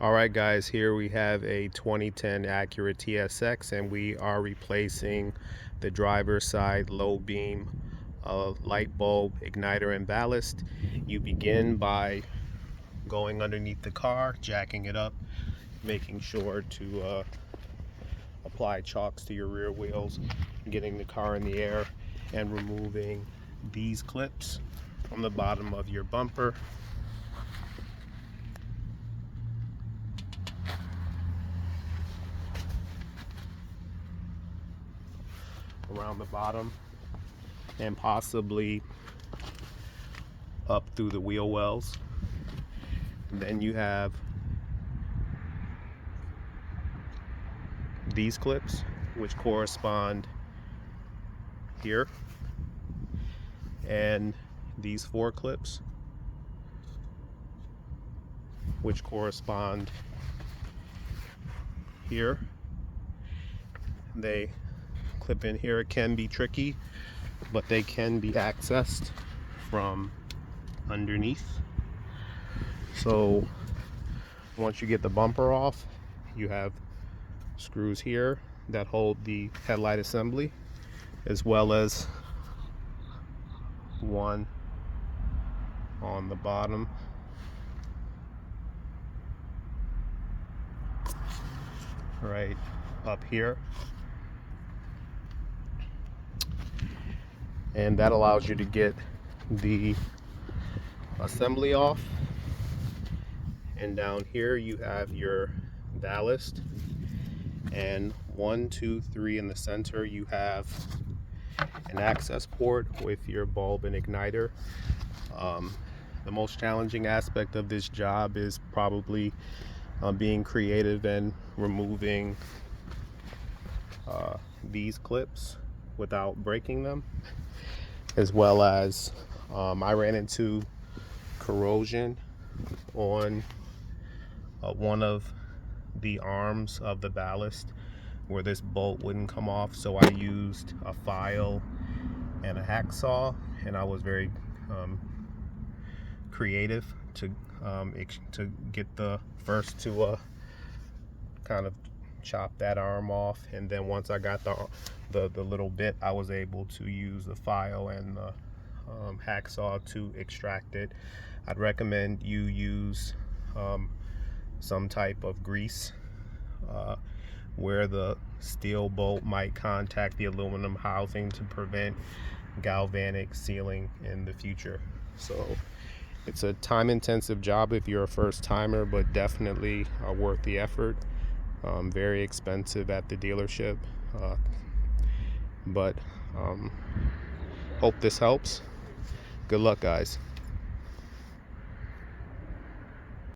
Alright guys, here we have a 2010 Acura TSX and we are replacing the driver's side low beam light bulb, igniter, and ballast. You begin by going underneath the car, jacking it up, making sure to apply chocks to your rear wheels, getting the car in the air, and removing these clips from the bottom of your bumper. Around the bottom and possibly up through the wheel wells. And then you have these clips which correspond here, and these 4 clips which correspond here. They clip in here. It can be tricky, but they can be accessed from underneath. So once you get the bumper off, you have screws here that hold the headlight assembly, as well as one on the bottom right up here, and that allows you to get the assembly off. And down here you have your ballast, and 1, 2, 3 in the center you have an access port with your bulb and igniter. The most challenging aspect of this job is probably being creative and removing these clips without breaking them, as well as I ran into corrosion on one of the arms of the ballast where this bolt wouldn't come off, so I used a file and a hacksaw, and I was very creative to get the first to kind of chop that arm off, and then once I got the little bit, I was able to use the file and the hacksaw to extract it. I'd recommend you use some type of grease where the steel bolt might contact the aluminum housing to prevent galvanic sealing in the future. So it's a time-intensive job if you're a first-timer, but definitely worth the effort. Very expensive at the dealership, but hope this helps. Good luck, guys.